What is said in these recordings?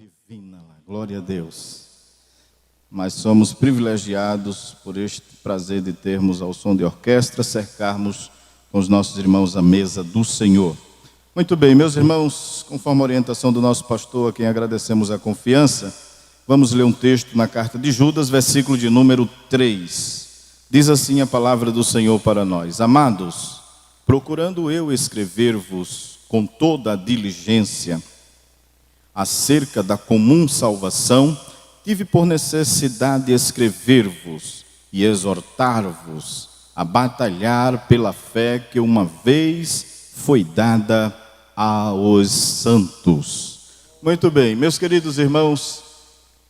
Divina lá, glória a Deus. Mas somos privilegiados por este prazer de termos ao som de orquestra, cercarmos com os nossos irmãos a mesa do Senhor. Muito bem, meus irmãos, conforme a orientação do nosso pastor, a quem agradecemos a confiança, vamos ler um texto na carta de Judas, versículo de número 3. Diz assim a palavra do Senhor para nós: Amados, procurando eu escrever-vos com toda a diligência acerca da comum salvação, tive por necessidade escrever-vos e exortar-vos a batalhar pela fé que uma vez foi dada aos santos. Muito bem, meus queridos irmãos,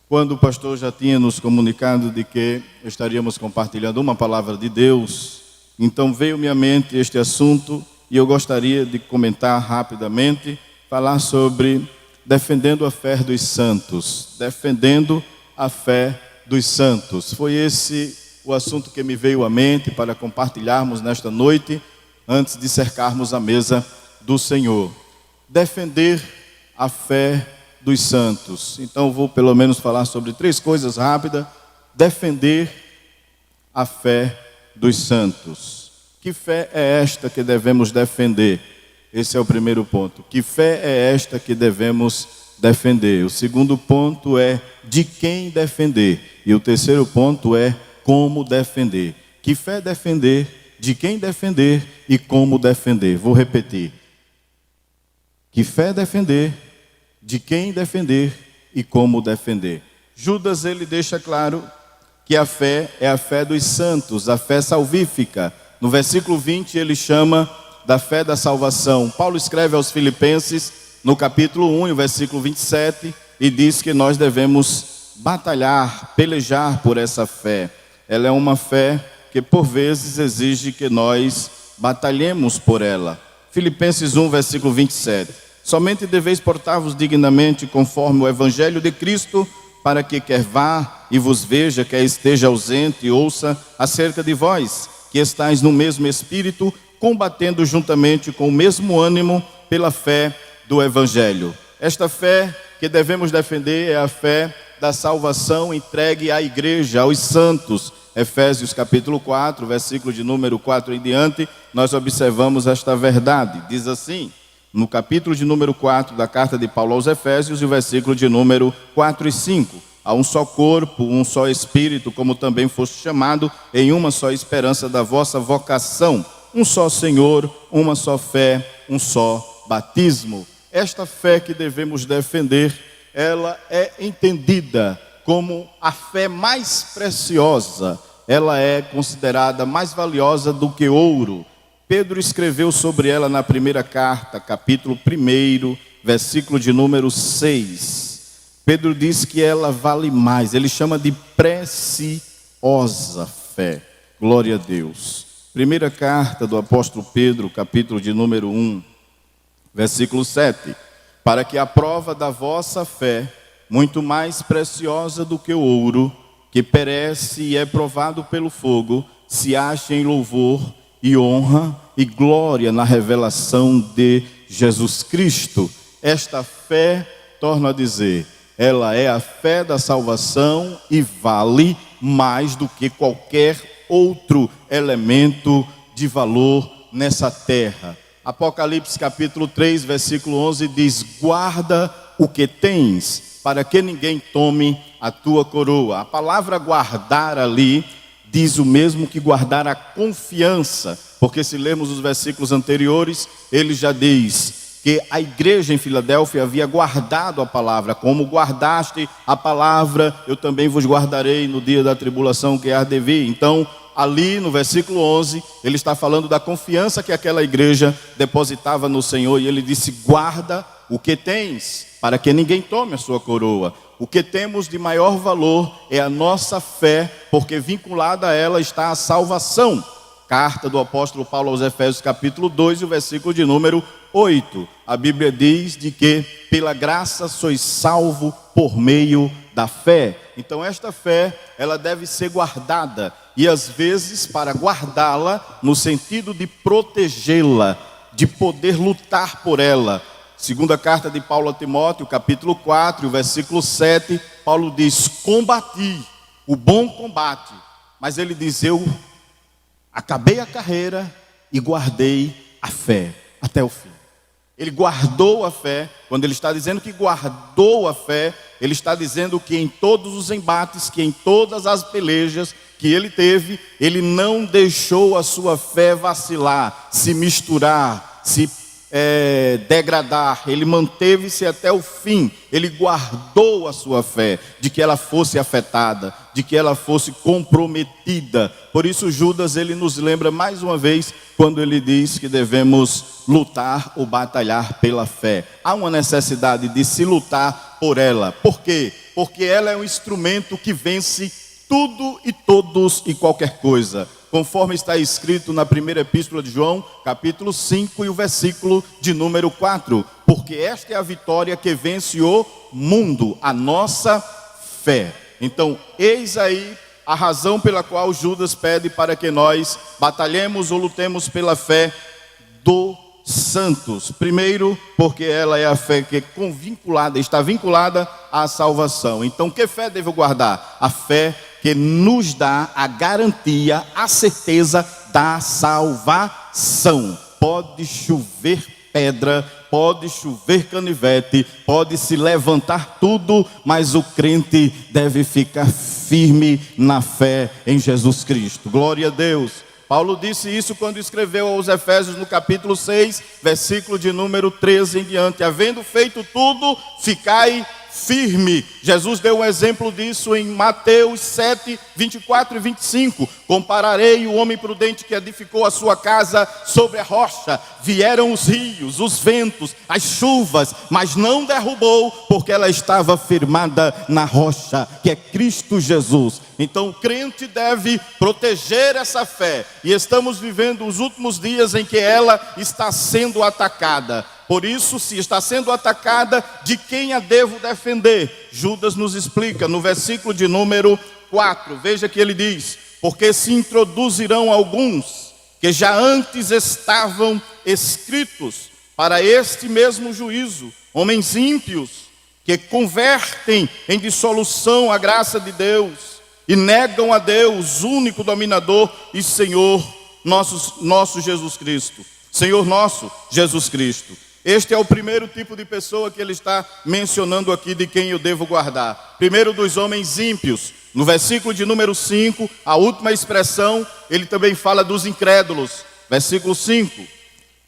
quando o pastor já tinha nos comunicado de que estaríamos compartilhando uma palavra de Deus, então veio-me à mente este assunto e eu gostaria de comentar rapidamente, falar sobre defendendo a fé dos santos, defendendo a fé dos santos. Foi esse o assunto que me veio à mente para compartilharmos nesta noite, antes de cercarmos a mesa do Senhor. Defender a fé dos santos. Então vou pelo menos falar sobre 3 coisas rápidas. Defender a fé dos santos. Que fé é esta que devemos defender? Esse é o primeiro ponto. Que fé é esta que devemos defender? O segundo ponto é de quem defender. E o terceiro ponto é como defender. Que fé defender, de quem defender e como defender. Vou repetir. Que fé defender, de quem defender e como defender. Judas, ele deixa claro que a fé é a fé dos santos, a fé salvífica. No versículo 20 ele chama da fé da salvação. Paulo escreve aos Filipenses, no capítulo 1, no versículo 27, e diz que nós devemos batalhar, pelejar por essa fé. Ela é uma fé que por vezes exige que nós batalhemos por ela. Filipenses 1, versículo 27. Somente deveis portar-vos dignamente conforme o evangelho de Cristo, para que quer vá e vos veja, quer esteja ausente e ouça acerca de vós, que estáis no mesmo espírito, combatendo juntamente com o mesmo ânimo pela fé do Evangelho. Esta fé que devemos defender é a fé da salvação entregue à igreja, aos santos. Efésios capítulo 4, versículo de número 4 em diante, nós observamos esta verdade. Diz assim, no capítulo de número 4 da carta de Paulo aos Efésios, e o versículo de número 4 e 5. Há um só corpo, um só espírito, como também foste chamado, em uma só esperança da vossa vocação. Um só Senhor, uma só fé, um só batismo. Esta fé que devemos defender, ela é entendida como a fé mais preciosa. Ela é considerada mais valiosa do que ouro. Pedro escreveu sobre ela na primeira carta, capítulo 1, versículo de número 6. Pedro diz que ela vale mais. Ele chama de preciosa fé. Glória a Deus. Primeira carta do apóstolo Pedro, capítulo de número 1, versículo 7. Para que a prova da vossa fé, muito mais preciosa do que o ouro, que perece e é provado pelo fogo, se ache em louvor e honra e glória na revelação de Jesus Cristo. Esta fé, torno a dizer, ela é a fé da salvação e vale mais do que qualquer outro elemento de valor nessa terra. Apocalipse capítulo 3, versículo 11 diz: guarda o que tens, para que ninguém tome a tua coroa. A palavra guardar ali diz o mesmo que guardar a confiança, porque se lermos os versículos anteriores, ele já diz que a igreja em Filadélfia havia guardado a palavra. Como guardaste a palavra, eu também vos guardarei no dia da tribulação que há de vir. Então, ali no versículo 11, ele está falando da confiança que aquela igreja depositava no Senhor. E ele disse, guarda o que tens, para que ninguém tome a sua coroa. O que temos de maior valor é a nossa fé, porque vinculada a ela está a salvação. Carta do apóstolo Paulo aos Efésios capítulo 2, e o versículo de número 8. A Bíblia diz de que pela graça sois salvo por meio da fé. Então esta fé, ela deve ser guardada. E às vezes, para guardá-la, no sentido de protegê-la, de poder lutar por ela, Segunda carta de Paulo a Timóteo, capítulo 4, versículo 7, Paulo diz: combati o bom combate. Mas ele diz: eu acabei a carreira e guardei a fé até o fim. Ele guardou a fé. Quando ele está dizendo que guardou a fé, ele está dizendo que em todos os embates, que em todas as pelejas que ele teve, ele não deixou a sua fé vacilar, se misturar, se degradar. Ele manteve-se até o fim. Ele guardou a sua fé, de que ela fosse afetada, de que ela fosse comprometida. Por isso Judas, ele nos lembra mais uma vez, quando ele diz que devemos lutar ou batalhar pela fé. Há uma necessidade de se lutar por ela. Por quê? Porque ela é um instrumento que vence tudo e todos e qualquer coisa, conforme está escrito na primeira epístola de João, capítulo 5 e o versículo de número 4. Porque esta é a vitória que vence o mundo, a nossa fé. Então, eis aí a razão pela qual Judas pede para que nós batalhemos ou lutemos pela fé dos santos. Primeiro, porque ela é a fé que está vinculada à salvação. Então, que fé devo guardar? A fé que nos dá a garantia, a certeza da salvação. Pode chover pedra, pode chover canivete, pode se levantar tudo, mas o crente deve ficar firme na fé em Jesus Cristo. Glória a Deus. Paulo disse isso quando escreveu aos Efésios no capítulo 6, versículo de número 13 em diante: havendo feito tudo, ficai firme. Jesus deu um exemplo disso em Mateus 7, 24 e 25. Compararei o homem prudente que edificou a sua casa sobre a rocha. Vieram os rios, os ventos, as chuvas, mas não derrubou, porque ela estava firmada na rocha, que é Cristo Jesus. Então o crente deve proteger essa fé. E estamos vivendo os últimos dias em que ela está sendo atacada. Por isso, se está sendo atacada, de quem a devo defender? Judas nos explica no versículo de número 4. Veja que ele diz: porque se introduzirão alguns que já antes estavam escritos para este mesmo juízo, homens ímpios que convertem em dissolução a graça de Deus e negam a Deus, único dominador e Senhor nosso Jesus Cristo. Senhor nosso Jesus Cristo. Este é o primeiro tipo de pessoa que ele está mencionando aqui, de quem eu devo guardar. Primeiro, dos homens ímpios. No versículo de número 5, a última expressão, ele também fala dos incrédulos. Versículo 5.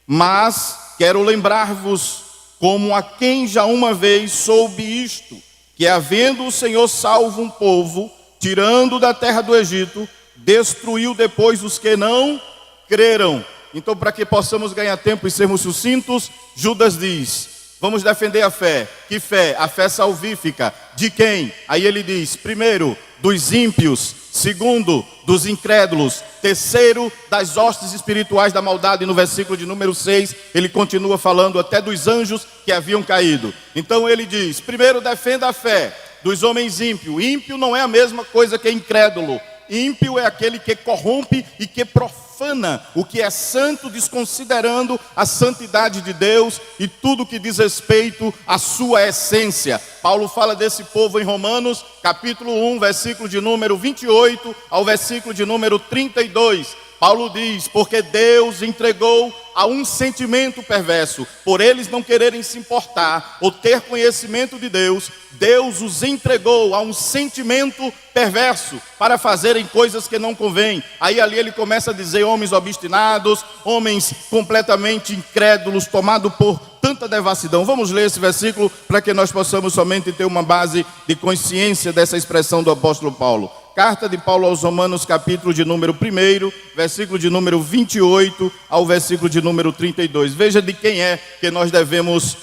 Mas quero lembrar-vos, como a quem já uma vez soube isto, que havendo o Senhor salvo um povo, tirando da terra do Egito, destruiu depois os que não creram. Então, para que possamos ganhar tempo e sermos sucintos, Judas diz: vamos defender a fé. Que fé? A fé salvífica. De quem? Aí ele diz: primeiro, dos ímpios. Segundo, dos incrédulos. Terceiro, das hostes espirituais da maldade. No versículo de número 6, ele continua falando até dos anjos que haviam caído. Então ele diz: primeiro, defenda a fé dos homens ímpios. Ímpio não é a mesma coisa que incrédulo. Ímpio é aquele que corrompe e que profana o que é santo, desconsiderando a santidade de Deus e tudo que diz respeito à sua essência. Paulo fala desse povo em Romanos, capítulo 1, versículo de número 28 ao versículo de número 32. Paulo diz: porque Deus entregou a um sentimento perverso, por eles não quererem se importar ou ter conhecimento de Deus, Deus os entregou a um sentimento perverso para fazerem coisas que não convêm. Aí ali ele começa a dizer: homens obstinados, homens completamente incrédulos, tomados por tanta devassidão. Vamos ler esse versículo para que nós possamos somente ter uma base de consciência dessa expressão do apóstolo Paulo. Carta de Paulo aos Romanos, capítulo de número 1, versículo de número 28 ao versículo de número 32. Veja de quem é que nós devemos,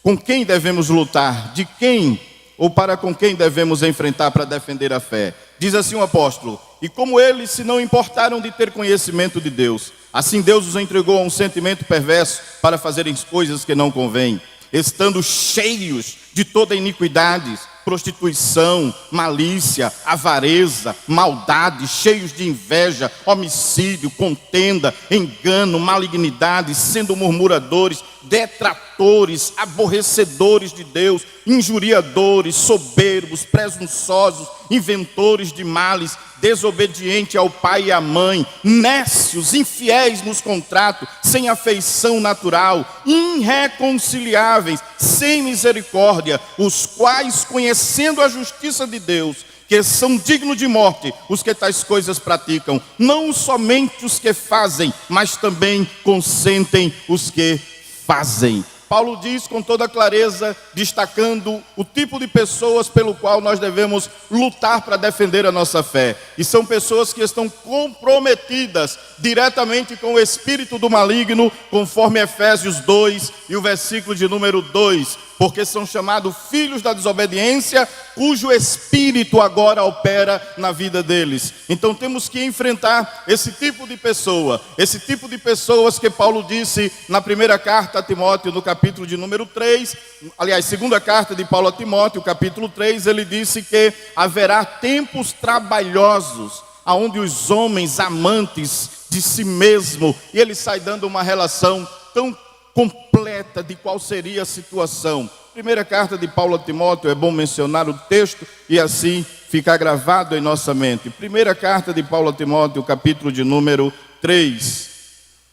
com quem devemos lutar, de quem ou para com quem devemos enfrentar para defender a fé. Diz assim o apóstolo: e como eles se não importaram de ter conhecimento de Deus, assim Deus os entregou a um sentimento perverso para fazerem coisas que não convêm, estando cheios de toda iniquidade, prostituição, malícia, avareza, maldade, cheios de inveja, homicídio, contenda, engano, malignidade, sendo murmuradores, detratores, aborrecedores de Deus, injuriadores, soberbos, presunçosos, inventores de males, desobedientes ao pai e à mãe, nécios, infiéis nos contratos, sem afeição natural, irreconciliáveis, sem misericórdia, os quais, conhecendo a justiça de Deus, que são dignos de morte, os que tais coisas praticam, não somente os que fazem, mas também consentem os que fazem. Paulo diz com toda clareza, destacando o tipo de pessoas pelo qual nós devemos lutar para defender a nossa fé. E são pessoas que estão comprometidas diretamente com o espírito do maligno, conforme Efésios 2 e o versículo de número 2. Porque são chamados filhos da desobediência, cujo espírito agora opera na vida deles. Então temos que enfrentar esse tipo de pessoa, esse tipo de pessoas que Paulo disse na primeira carta a Timóteo, no capítulo de número 3, aliás, segunda carta de Paulo a Timóteo, capítulo 3, ele disse que haverá tempos trabalhosos, onde os homens amantes de si mesmo, e ele sai dando uma relação tão completa de qual seria a situação. Primeira carta de Paulo a Timóteo, é bom mencionar o texto e assim ficar gravado em nossa mente. Primeira carta de Paulo a Timóteo, capítulo de número 3,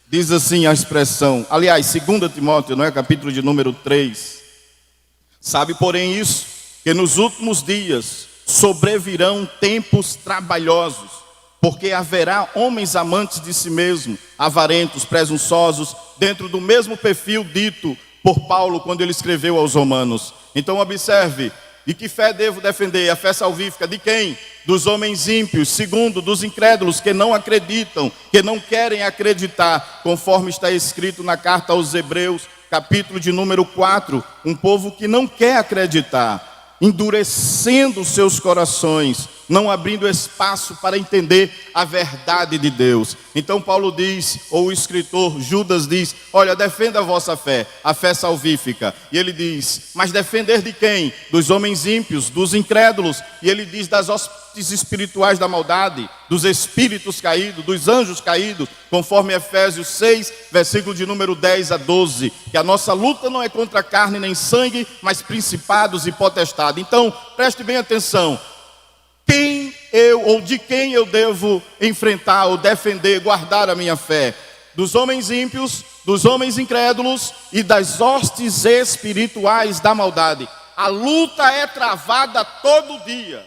diz assim a expressão, aliás, 2 Timóteo, não é? Capítulo de número 3. Sabe, porém, isso, que nos últimos dias sobrevirão tempos trabalhosos, porque haverá homens amantes de si mesmo, avarentos, presunçosos, dentro do mesmo perfil dito por Paulo quando ele escreveu aos Romanos. Então observe, de que fé devo defender? A fé salvífica de quem? Dos homens ímpios, segundo, dos incrédulos que não acreditam, que não querem acreditar, conforme está escrito na carta aos Hebreus, capítulo de número 4, um povo que não quer acreditar, endurecendo seus corações, não abrindo espaço para entender a verdade de Deus. Então Paulo diz, ou o escritor Judas diz, olha, defenda a vossa fé, a fé salvífica. E ele diz, mas defender de quem? Dos homens ímpios, dos incrédulos. E ele diz das hostes espirituais da maldade, dos espíritos caídos, dos anjos caídos, conforme Efésios 6, versículo de número 10 a 12, que a nossa luta não é contra carne nem sangue, mas principados e potestades. Então, preste bem atenção. De quem eu devo enfrentar ou defender, guardar a minha fé? Dos homens ímpios, dos homens incrédulos e das hostes espirituais da maldade. A luta é travada todo dia.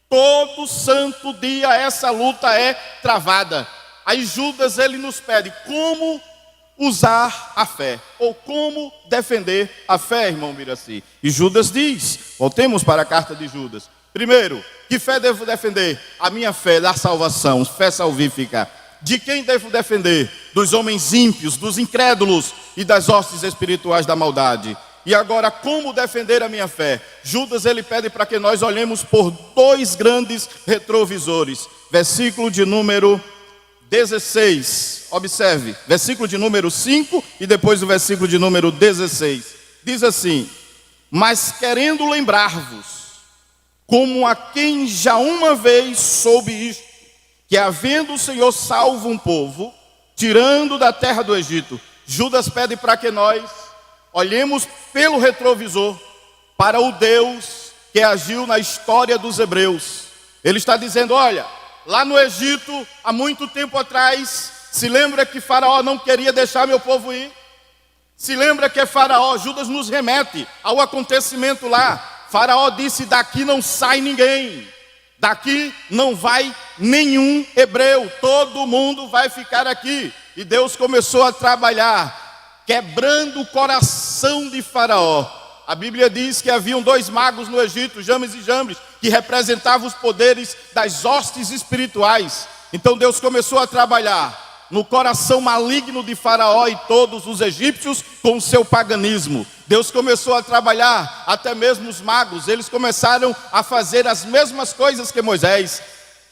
Todo santo dia essa luta é travada. Aí Judas, ele nos pede como usar a fé, ou como defender a fé, irmão Miraci. E Judas diz, voltemos para a carta de Judas. Primeiro, que fé devo defender? A minha fé da salvação, fé salvífica. De quem devo defender? Dos homens ímpios, dos incrédulos e das hostes espirituais da maldade. E agora, como defender a minha fé? Judas, ele pede para que nós olhemos por dois grandes retrovisores. Versículo de número 16. Observe, versículo de número 5 e depois o versículo de número 16. Diz assim, mas querendo lembrar-vos, como a quem já uma vez soube isto, que havendo o Senhor salvo um povo, tirando da terra do Egito, Judas pede para que nós olhemos pelo retrovisor para o Deus que agiu na história dos hebreus. Ele está dizendo, olha, lá no Egito, há muito tempo atrás, se lembra que Faraó não queria deixar meu povo ir? Se lembra que Faraó, Judas nos remete ao acontecimento lá. Faraó disse, daqui não sai ninguém, daqui não vai nenhum hebreu, todo mundo vai ficar aqui. E Deus começou a trabalhar, quebrando o coração de Faraó. A Bíblia diz que haviam dois magos no Egito, James e Jambres, que representavam os poderes das hostes espirituais. Então Deus começou a trabalhar no coração maligno de Faraó e todos os egípcios com o seu paganismo. Deus começou a trabalhar, até mesmo os magos, eles começaram a fazer as mesmas coisas que Moisés.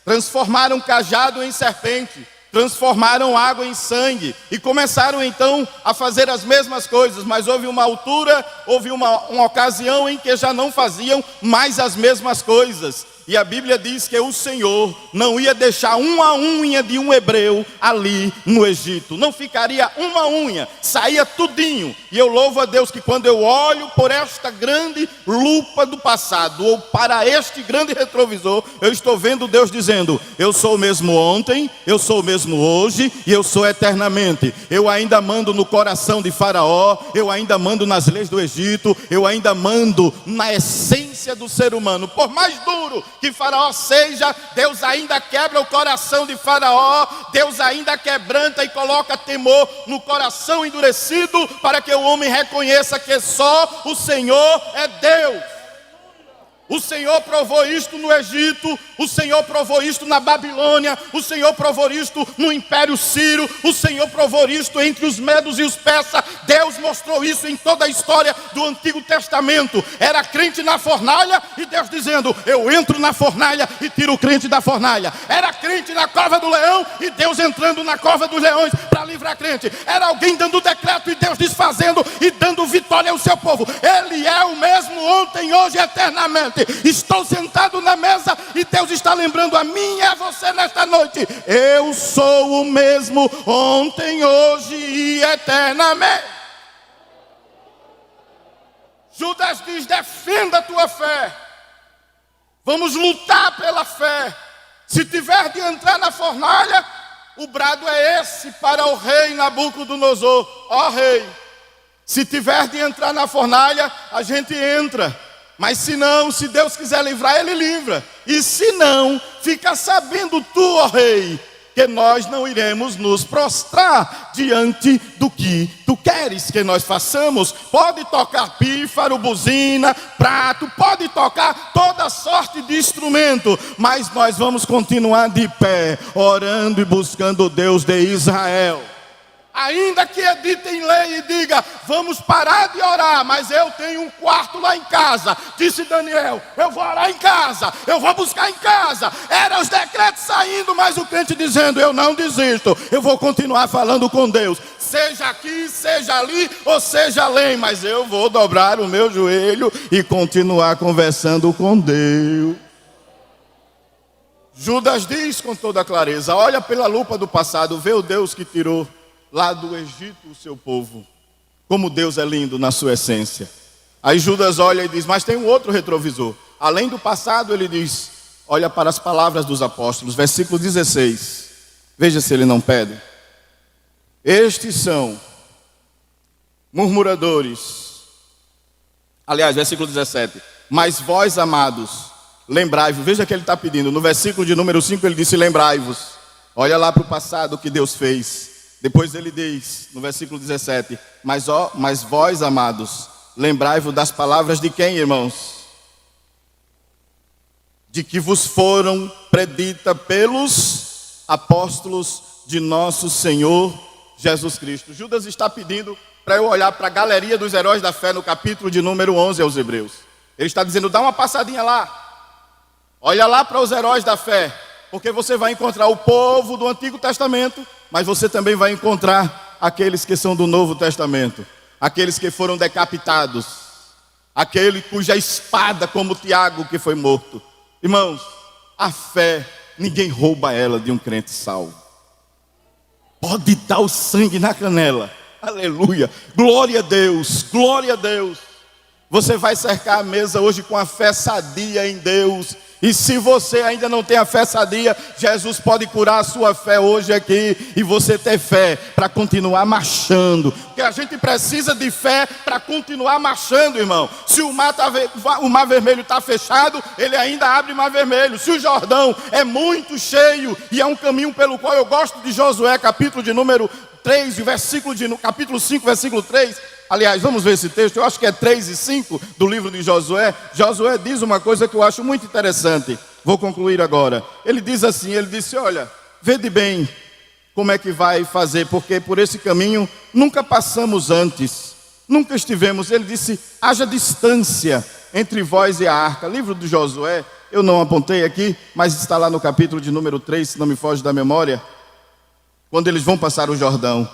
Transformaram cajado em serpente, transformaram água em sangue e começaram então a fazer as mesmas coisas, mas houve uma altura, houve uma ocasião em que já não faziam mais as mesmas coisas. E a Bíblia diz que o Senhor não ia deixar uma unha de um hebreu ali no Egito. Não ficaria uma unha, saía tudinho. E eu louvo a Deus que quando eu olho por esta grande lupa do passado, ou para este grande retrovisor, eu estou vendo Deus dizendo: eu sou o mesmo ontem, eu sou o mesmo hoje e eu sou eternamente. Eu ainda mando no coração de Faraó, eu ainda mando nas leis do Egito, eu ainda mando na essência do ser humano. Por mais duro que Faraó seja, Deus ainda quebra o coração de Faraó, Deus ainda quebranta e coloca temor no coração endurecido, para que o homem reconheça que só o Senhor é Deus. O Senhor provou isto no Egito, o Senhor provou isto na Babilônia, o Senhor provou isto no Império Sírio, o Senhor provou isto entre os medos e os persas. Deus mostrou isso em toda a história do Antigo Testamento. Era crente na fornalha e Deus dizendo: eu entro na fornalha e tiro o crente da fornalha. Era crente na cova do leão e Deus entrando na cova dos leões para livrar crente. Era alguém dando decreto e Deus desfazendo e dando vitória ao seu povo. Ele é o mesmo ontem, hoje e eternamente. Estou sentado na mesa e Deus está lembrando a mim e a você nesta noite: eu sou o mesmo ontem, hoje e eternamente. Judas diz: defenda a tua fé. Vamos lutar pela fé. Se tiver de entrar na fornalha, o brado é esse para o rei Nabucodonosor: ó rei, se tiver de entrar na fornalha, a gente entra. Mas se não, se Deus quiser livrar, Ele livra. E se não, fica sabendo tu, ó rei, que nós não iremos nos prostrar diante do que tu queres que nós façamos. Pode tocar pífaro, buzina, prato, pode tocar toda sorte de instrumento, mas nós vamos continuar de pé, orando e buscando o Deus de Israel. Ainda que editem lei e diga: vamos parar de orar, mas eu tenho um quarto lá em casa. Disse Daniel: eu vou orar em casa, eu vou buscar em casa. Eram os decretos saindo, mas o crente dizendo: eu não desisto, eu vou continuar falando com Deus. Seja aqui, seja ali, ou seja além, mas eu vou dobrar o meu joelho e continuar conversando com Deus. Judas diz com toda clareza: olha pela lupa do passado, vê o Deus que tirou lá do Egito o seu povo. Como Deus é lindo na sua essência. Aí Judas olha e diz: mas tem um outro retrovisor. Além do passado, ele diz: olha para as palavras dos apóstolos. Versículo 16. Veja se ele não pede. Estes são murmuradores. Aliás, versículo 17. Mas vós, amados, lembrai-vos. Veja que ele está pedindo. No versículo de número 5 ele disse: lembrai-vos. Olha lá para o passado que Deus fez. Depois ele diz, no versículo 17: mas vós, amados, lembrai-vos das palavras de quem, irmãos? De que vos foram predita pelos apóstolos de nosso Senhor Jesus Cristo. Judas está pedindo para eu olhar para a galeria dos heróis da fé no capítulo de número 11 aos Hebreus. Ele está dizendo: dá uma passadinha lá. Olha lá para os heróis da fé. Porque você vai encontrar o povo do Antigo Testamento, mas você também vai encontrar aqueles que são do Novo Testamento. Aqueles que foram decapitados. Aquele cuja espada, como Tiago, que foi morto. Irmãos, a fé, ninguém rouba ela de um crente salvo. Pode dar o sangue na canela. Aleluia. Glória a Deus. Glória a Deus. Você vai cercar a mesa hoje com a fé sadia em Deus. E se você ainda não tem a fé sadia, Jesus pode curar a sua fé hoje aqui. E você ter fé para continuar marchando. Porque a gente precisa de fé para continuar marchando, irmão. Se o mar vermelho está fechado, ele ainda abre o mar vermelho. Se o Jordão é muito cheio e é um caminho pelo qual eu gosto de Josué, capítulo de número 3, capítulo 5, versículo 3. Aliás, vamos ver esse texto, eu acho que é 3 e 5 do livro de Josué. Josué diz uma coisa que eu acho muito interessante. Vou concluir agora. Ele diz assim, ele disse: olha, vede bem como é que vai fazer, porque por esse caminho nunca passamos antes, nunca estivemos. Ele disse: haja distância entre vós e a arca. Livro de Josué, eu não apontei aqui, mas está lá no capítulo de número 3, se não me foge da memória, quando eles vão passar o Jordão.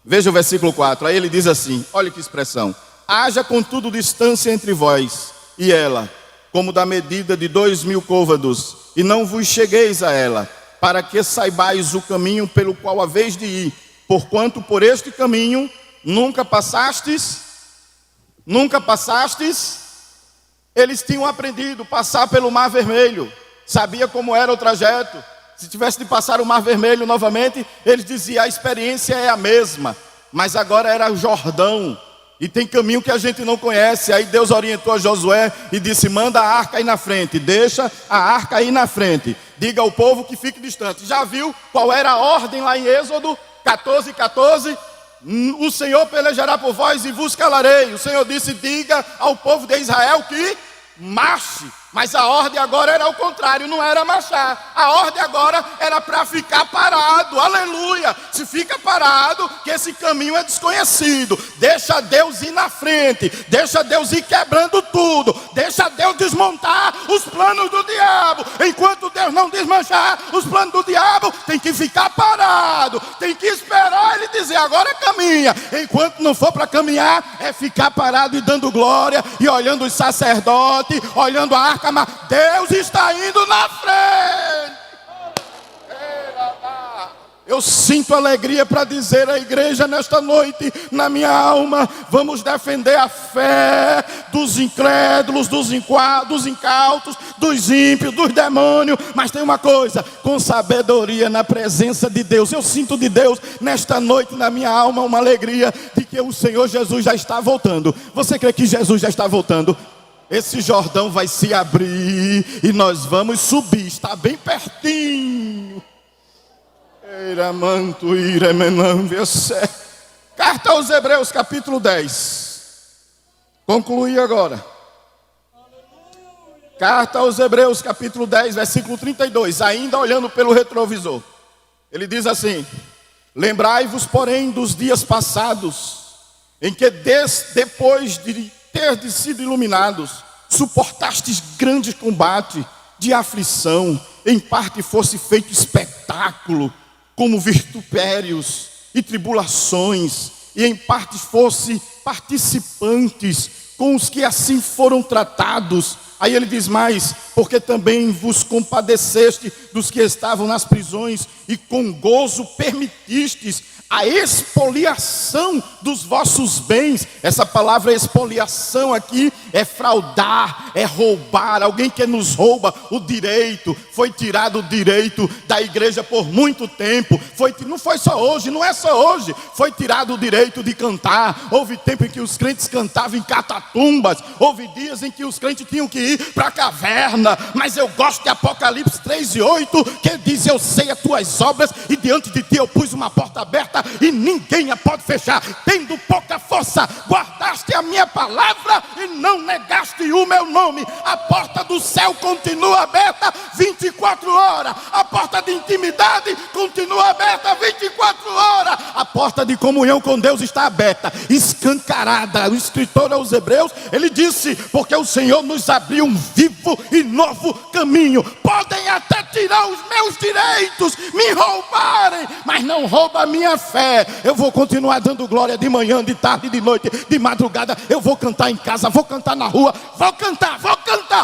Veja o versículo 4, aí ele diz assim, olha que expressão: haja contudo distância entre vós e ela, como da medida de 2000 côvados, e não vos chegueis a ela, para que saibais o caminho pelo qual haveis de ir, porquanto por este caminho nunca passastes. Eles tinham aprendido a passar pelo Mar Vermelho, sabia como era o trajeto. Se tivesse de passar o Mar Vermelho novamente, eles diziam, a experiência é a mesma, mas agora era o Jordão, e tem caminho que a gente não conhece. Aí Deus orientou a Josué e disse, manda a arca aí na frente, deixa a arca aí na frente, diga ao povo que fique distante. Já viu qual era a ordem lá em Êxodo 14:14? O Senhor pelejará por vós e vos calarei. O Senhor disse, diga ao povo de Israel que marche. Mas a ordem agora era o contrário, não era marchar. A ordem agora era para ficar parado. Aleluia! Se fica parado, que esse caminho é desconhecido. Deixa Deus ir na frente. Deixa Deus ir quebrando tudo. Deixa Deus desmontar os planos do diabo. Enquanto Deus não desmanchar os planos do diabo, tem que ficar parado. Tem que esperar ele dizer, agora caminha. Enquanto não for para caminhar, é ficar parado e dando glória. E olhando os sacerdotes, olhando a arca. Mas Deus está indo na frente. Eu sinto alegria para dizer à igreja nesta noite, na minha alma, vamos defender a fé dos incrédulos, dos incautos, dos ímpios, dos demônios. Mas tem uma coisa, com sabedoria na presença de Deus. Eu sinto de Deus nesta noite, na minha alma, uma alegria de que o Senhor Jesus já está voltando. Você crê que Jesus já está voltando? Esse Jordão vai se abrir e nós vamos subir, está bem pertinho. Carta aos Hebreus, capítulo 10. Concluí agora. Carta aos Hebreus, capítulo 10, versículo 32. Ainda olhando pelo retrovisor. Ele diz assim: lembrai-vos, porém, dos dias passados, em que depois de terdes sido iluminados, suportastes grande combate de aflição, em parte fosse feito espetáculo, como vitupérios e tribulações, e em parte fosse participantes com os que assim foram tratados. Aí ele diz mais, porque também vos compadeceste dos que estavam nas prisões, e com gozo permitistes a expoliação dos vossos bens. Essa palavra expoliação aqui é fraudar, é roubar. Alguém que nos rouba o direito. Foi tirado o direito da igreja por muito tempo. Não foi só hoje, não é só hoje. Foi tirado o direito de cantar. Houve tempo em que os crentes cantavam em catatumbas. Houve dias em que os crentes tinham que ir para a caverna. Mas eu gosto de Apocalipse 3:8, que diz, eu sei as tuas obras, e diante de ti eu pus uma porta aberta, e ninguém a pode fechar. Tendo pouca força, guardaste a minha palavra e não negaste o meu nome. A porta do céu continua aberta 24 horas. A porta de intimidade continua aberta 24 horas. A porta de comunhão com Deus está aberta, escancarada. O escritor aos Hebreus, ele disse, porque o Senhor nos abriu um vivo e novo caminho. Podem até tirar os meus direitos, me roubarem, mas não rouba a minha fé. Eu vou continuar dando glória de manhã, de tarde, de noite, de madrugada. Eu vou cantar em casa, vou cantar na rua, vou cantar, vou adorar.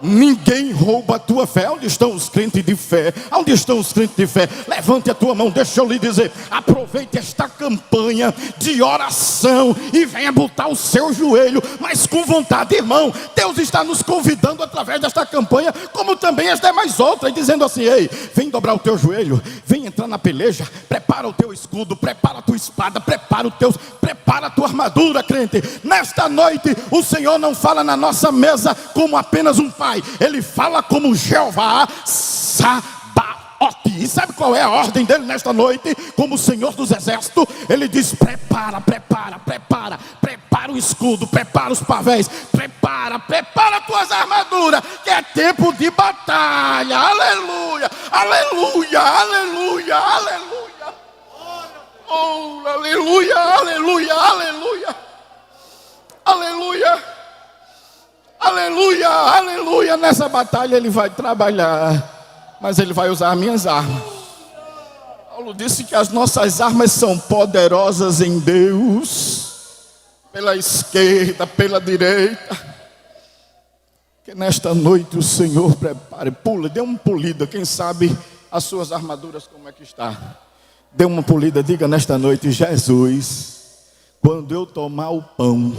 Ninguém rouba a tua fé. Onde estão os crentes de fé? Onde estão os crentes de fé? Levante a tua mão, deixa eu lhe dizer. Aproveite esta campanha de oração e venha botar o seu joelho, mas com vontade, irmão. Deus está nos convidando através desta campanha, como também as demais outras, dizendo assim, ei, vem dobrar o teu joelho, vem entrar na peleja, prepara o teu escudo, prepara a tua espada, prepara a tua armadura, crente. Nesta noite, o Senhor não fala na nossa mesa como apenas um pai. Ele fala como Jeová Sabaote. E sabe qual é a ordem dele nesta noite? Como o Senhor dos Exércitos, ele diz, prepara o escudo, prepara os pavéis, prepara tuas armaduras, que é tempo de batalha. Aleluia, aleluia, aleluia, aleluia. Oh, aleluia, aleluia, aleluia, aleluia, aleluia, aleluia. Nessa batalha ele vai trabalhar, mas ele vai usar as minhas armas. Paulo disse que as nossas armas são poderosas em Deus. pela esquerda, pela direita. Que nesta noite o Senhor prepare, pula, dê uma polida, quem sabe as suas armaduras como é que está. Dê uma polida, diga nesta noite: Jesus, quando eu tomar o pão,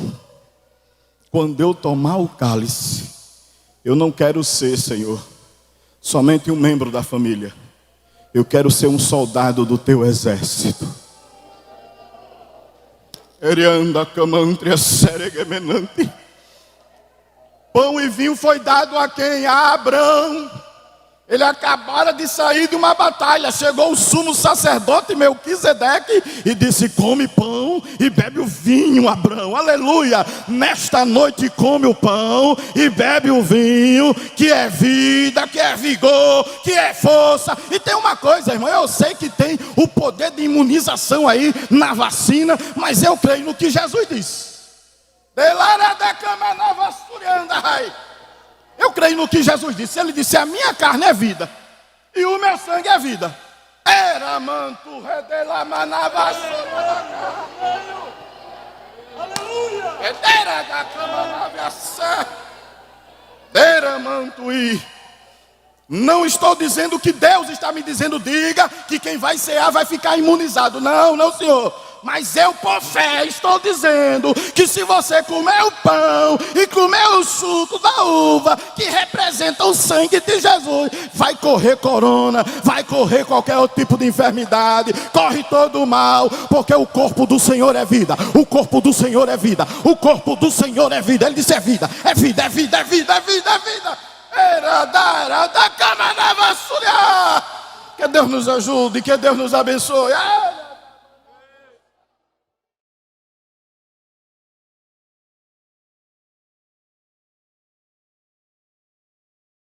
quando eu tomar o cálice, eu não quero ser, Senhor, somente um membro da família. Eu quero ser um soldado do teu exército. Erianda camantria seregemenante. Pão e vinho foi dado a quem? A Abraão. Ele acabara de sair de uma batalha. Chegou o sumo sacerdote Melquisedeque e disse: come pão e bebe o vinho, Abraão. Aleluia. Nesta noite come o pão e bebe o vinho, que é vida, que é vigor, que é força. E tem uma coisa, irmão, eu sei que tem o poder de imunização aí na vacina, mas eu creio no que Jesus disse. Eu creio no que Jesus disse. Ele disse: a minha carne é vida e o meu sangue é vida. Era manto não estou dizendo que Deus está me dizendo, diga que quem vai cear vai ficar imunizado. Não, não, Senhor. Mas eu, por fé, estou dizendo que se você comer o pão e comer o suco da uva, que representa o sangue de Jesus, vai correr corona, vai correr qualquer outro tipo de enfermidade, corre todo o mal, porque o corpo do Senhor é vida, o corpo do Senhor é vida, o corpo do Senhor é vida. Ele disse: é vida, é vida, é vida, é vida, é vida, é vida. Que Deus nos ajude, que Deus nos abençoe.